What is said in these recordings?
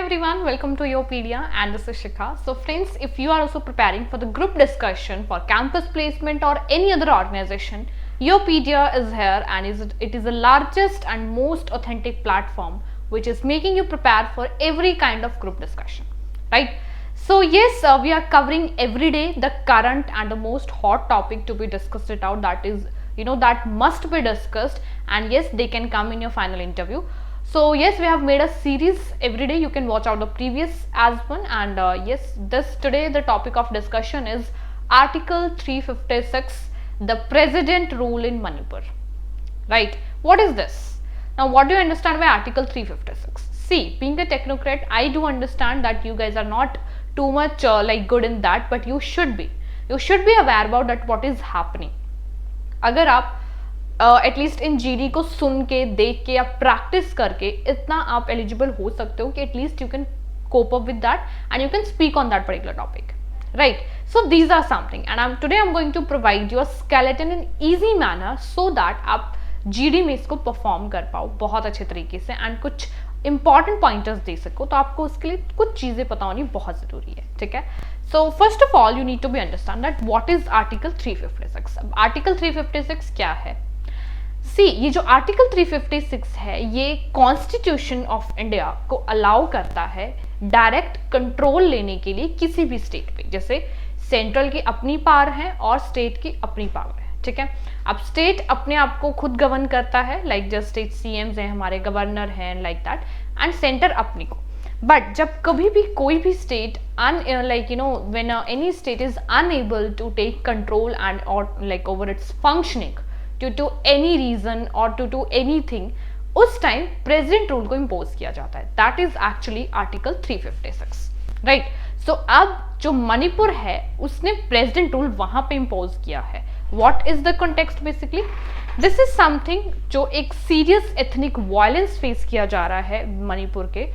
everyone, welcome to Yopedia and this is Shikha. So friends, if you are also preparing for the group discussion for campus placement or any other organization, Yopedia is here and it is the largest and most authentic platform which is making you prepare for every kind of group discussion, right? So yes, we are covering every day the current and the most hot topic to be discussed it out, that is, that must be discussed, and yes, they can come in your final interview. So yes, we have made a series every day. You can watch out the previous as one, and yes, today the topic of discussion is Article 356, the President rule in Manipur. Right? What is this? Now, what do you understand by Article 356? See, being a technocrat, I do understand that you guys are not too much good in that, but you should be. You should be aware about that what is happening. अगर आप at least in GD को सुन के, देख के या practice करके इतना आप एलिजिबल हो सकते हो कि at least you can cope up with that and you can speak on that particular topic, right? So these are something and today I am going to provide you a skeleton in easy manner so that आप GD में इसको perform कर पाओ बहुत अच्छे तरीके से and कुछ इंपॉर्टेंट पॉइंटर्स दे सको। तो आपको उसके लिए कुछ चीजें पता होनी बहुत जरूरी है, ठीक है? So first of all you need to be understand that what is article 356। Article 356 क्या है? सी, ये जो आर्टिकल 356 है ये कॉन्स्टिट्यूशन ऑफ इंडिया को अलाउ करता है डायरेक्ट कंट्रोल लेने के लिए किसी भी स्टेट पे। जैसे सेंट्रल की अपनी पावर है और स्टेट की अपनी पावर है, ठीक है? अब स्टेट अपने आप को खुद गवर्न करता है, लाइक जस्ट स्टेट सीएम्स हैं, हमारे गवर्नर हैं, लाइक दैट, एंड सेंटर अपनी को। बट जब कभी भी कोई भी state when any state is unable to take control and और like over its functioning due to any reason or due to anything, उस टाइम प्रेसिडेंट रूल को इम्पोज किया जाता है। That is actually article 356, right? So अब जो मणिपुर है उसने प्रेसिडेंट रूल वहां पे इम्पोज किया है। What is the context? Basically this is something जो एक सीरियस एथनिक वायलेंस फेस किया जा रहा है मणिपुर के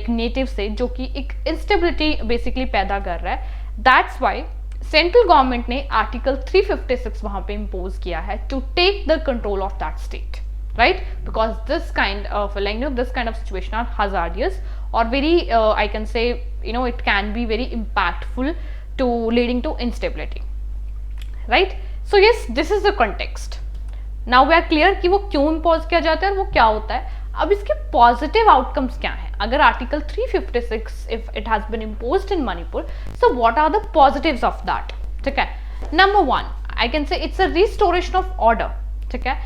नेटिव से, जो कि एक इंस्टेबिलिटी बेसिकली पैदा कर रहा है। दैट्स वाई सेंट्रल गवर्नमेंट ने आर्टिकल 356 वहां पे इम्पोज किया है to take the control of that state, right? Because this kind of situation are hazardous और very I can say it can be very impactful to leading to instability, right? So yes, this is the context. Now we are clear कि वो क्यों impose किया जाता है और वो क्या होता है। अब इसके पॉजिटिव आउटकम्स क्या हैं? अगर article 356 if it has been imposed in Manipur, so what are the positives of that? ठीक है, number 1 I can say it's a restoration of order, ठीक है?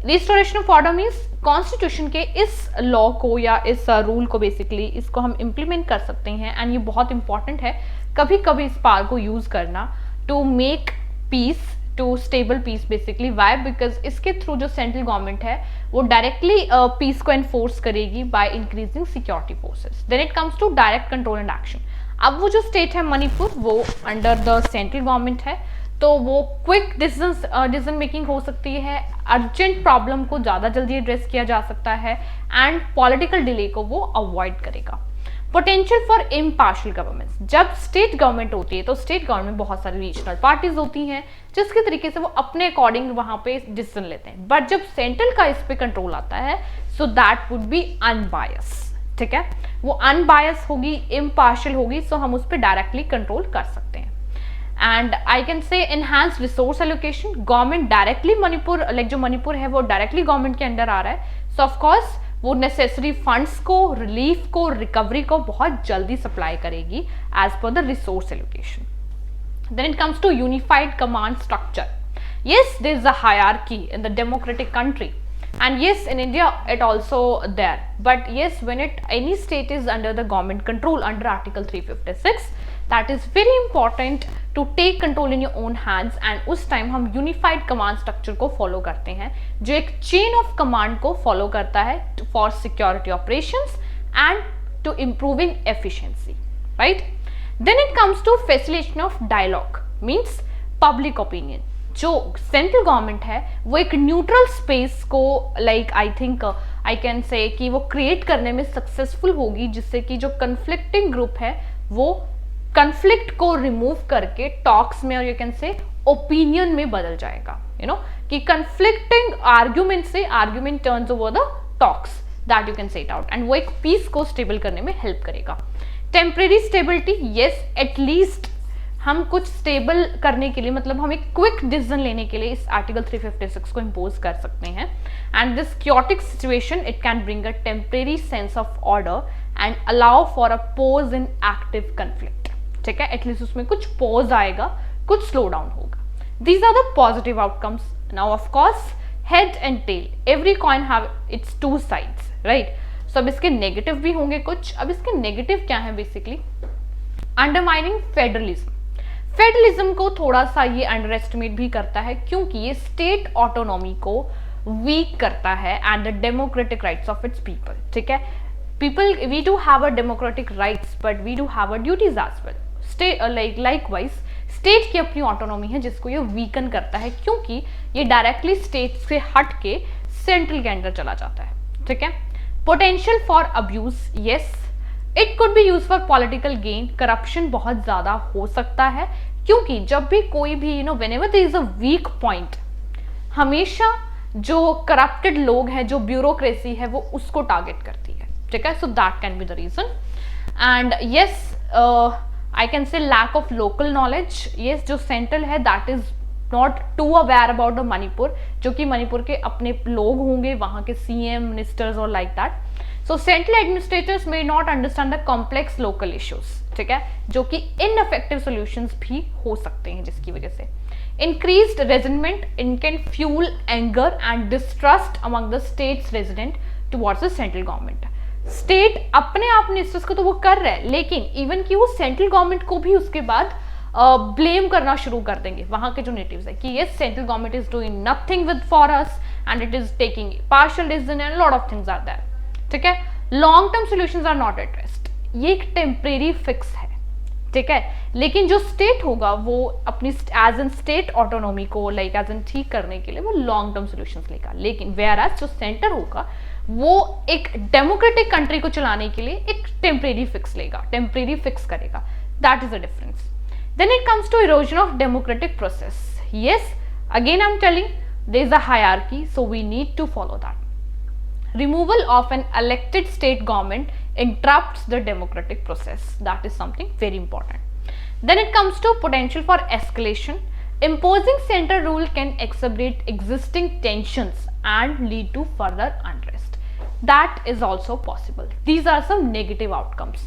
Restoration of order means constitution के इस लॉ को या इस रूल को बेसिकली इसको हम इम्प्लीमेंट कर सकते हैं एंड ये बहुत इंपॉर्टेंट है कभी कभी इस पावर को यूज करना to make peace, to stable peace basically. Why? Because इसके थ्रू जो सेंट्रल गवर्नमेंट है वो डायरेक्टली पीस को एनफोर्स करेगी by increasing security forces. Then it comes to direct control and action. अब वो जो स्टेट है मणिपुर वो अंडर द सेंट्रल गवर्नमेंट है, तो वो क्विक डिसीजन मेकिंग हो सकती है, अर्जेंट प्रॉब्लम को ज़्यादा जल्दी एड्रेस किया जा सकता है एंड पॉलिटिकल डिले को वो अवॉइड करेगा। Potential for impartial government. जब स्टेट गवर्नमेंट होती है तो स्टेट गवर्नमेंट बहुत सारी रीजनल पार्टीज होती हैं जिसके तरीके से वो अपने अकॉर्डिंग वहां पे डिसीजन लेते हैं। बट जब सेंट्रल का इस पे कंट्रोल आता है so that would be unbias, ठीक है? वो अनबायस होगी, इम्पार्शियल होगी, सो हम उस पर डायरेक्टली कंट्रोल कर सकते हैं। And I can say enhance resource allocation. Government directly Manipur जो मणिपुर है वो डायरेक्टली गवर्नमेंट के अंडर आ रहा है, सो ऑफकोर्स वो नेसेसरी फंड्स को, रिलीफ को, रिकवरी को बहुत जल्दी सप्लाई करेगी as per the resource allocation. Then it comes to unified command structure. Yes, there is a hierarchy in the democratic country, and yes, in India it also there. But yes, when any state is under the government control under Article 356, that is very important to take control in your own hands. And उस time हम unified command structure को follow करते हैं जो एक chain of command को follow करता है for security operations and to improving efficiency, right? Then it comes to facilitation of dialogue, means public opinion. जो सेंट्रल गवर्नमेंट है वो एक न्यूट्रल स्पेस को आई थिंक आई कैन से कि वो क्रिएट करने में सक्सेसफुल होगी, जिससे कि जो कन्फ्लिक्टिंग ग्रुप है वो कन्फ्लिक्ट को रिमूव करके टॉक्स में और यू कैन से ओपिनियन में बदल जाएगा। कि कन्फ्लिक्टिंग आर्ग्यूमेंट से argument turns over the talks. That you can set out, and वो एक पीस को स्टेबल करने में हेल्प करेगा. टेम्परेरी स्टेबिलिटी, यस, एटलीस्ट हम कुछ स्टेबल करने के लिए, मतलब हम एक क्विक डिसीजन लेने के लिए इस आर्टिकल 356 को इम्पोज कर सकते हैं. And this chaotic situation it can bring a temporary sense of order and allow for a pose in active conflict. ठीक है, एटलीस्ट उसमें कुछ पोज आएगा, कुछ स्लो डाउन होगा. These are the positive outcomes. Now of course, head and tail, every coin have its two sides, right? So अब इसके negative भी होंगे कुछ. अब इसके नेगेटिव क्या है बेसिकली? Undermining federalism. फेडरलिज्म को थोड़ा सा ये अंडर एस्टिमेट भी करता है, क्योंकि ये स्टेट ऑटोनॉमी को वीक करता है and the democratic rights of its people. ठीक है, people, we do have a democratic rights but we do have a duties as well. Likewise state की अपनी ऑटोनॉमी है जिसको ये वीकन करता है, क्योंकि ये डायरेक्टली स्टेट से हट के सेंट्रल के अंदर चला जाता है. ठीक है, potential for abuse, yes, it could be use for political gain. Corruption बहुत ज्यादा हो सकता है, क्योंकि जब भी कोई भी whenever there is a weak point, हमेशा जो करप्टेड लोग हैं, जो ब्यूरोक्रेसी है, वो उसको टारगेट करती है. ठीक है, so that can be the reason. And yes, I can say lack of local knowledge. Yes, जो सेंट्रल है that is not too aware about the Manipur, जो कि मणिपुर के अपने लोग होंगे, वहाँ के CM, मिनिस्टर्स और like that. So central administrators may not understand the complex local issues. ठीक है, जो कि ineffective solutions भी हो सकते हैं, जिसकी वजह से increased resentment, it can fuel anger and distrust among the state's resident towards the central government. State अपने आप मिनिस्टर्स को तो वो कर रहे हैं, लेकिन इवन कि वो सेंट्रल गवर्नमेंट को भी उसके बाद ब्लेम करना शुरू कर देंगे, वहां के जो नेटिव्स है, कि ये central government is doing nothing with for us and it is taking partial decision and lot of things are there. ठीक है, long term solutions are not addressed. ये एक टेम्परेरी फिक्स है. ठीक है, लेकिन जो स्टेट होगा वो अपनी एज एन स्टेट ऑटोनॉमी को लाइक एज एन ठीक करने के लिए वो लॉन्ग टर्म सॉल्यूशंस लेगा. लेकिन वेयर एज जो सेंटर होगा वो एक डेमोक्रेटिक कंट्री को चलाने के लिए एक टेम्परेरी फिक्स लेगा, टेम्परेरी फिक्स करेगा. That is the difference. Then it comes to erosion of democratic process. Yes, again I am telling there is a hierarchy, so we need to follow that. Removal of an elected state government interrupts the democratic process. That is something very important. Then it comes to potential for escalation. Imposing central rule can exacerbate existing tensions and lead to further unrest. That is also possible. These are some negative outcomes.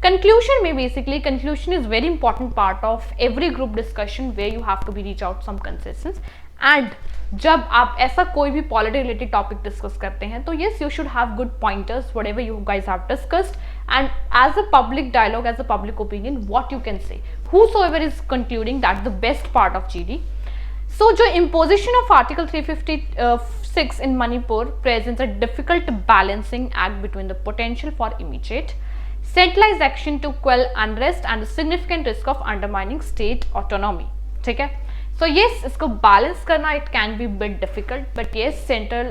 Conclusion में basically, conclusion is very important part of every group discussion where you have to be reach out some consensus. And जब आप ऐसा कोई भी polity related topic discuss करते हैं तो yes, you should have good pointers whatever you guys have discussed, and as a public dialogue, as a public opinion, what you can say, whosoever is concluding that's the best part of GD. So जो imposition of article 356 in Manipur presents a difficult balancing act between the potential for immediate centralized action to quell unrest and the significant risk of undermining state autonomy. ठीक है, so yes, इसको balance करना it can be bit difficult, but yes, central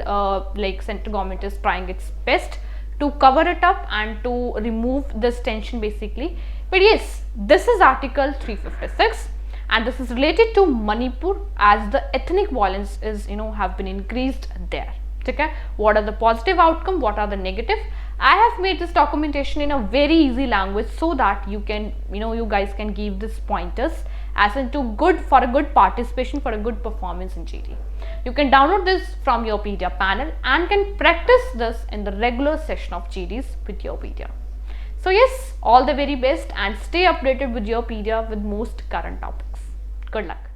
government is trying its best to cover it up and to remove this tension basically. But yes, this is article 356 and this is related to Manipur as the ethnic violence is have been increased there. ठीक है, what are the positive outcome, what are the negative? I have made this documentation in a very easy language so that you can you guys can give this pointers as into good for a good participation, for a good performance in GD. You can download this from your Yourpedia panel and can practice this in the regular session of GDs with Yourpedia. So yes, all the very best and stay updated with Yourpedia with most current topics. Good luck.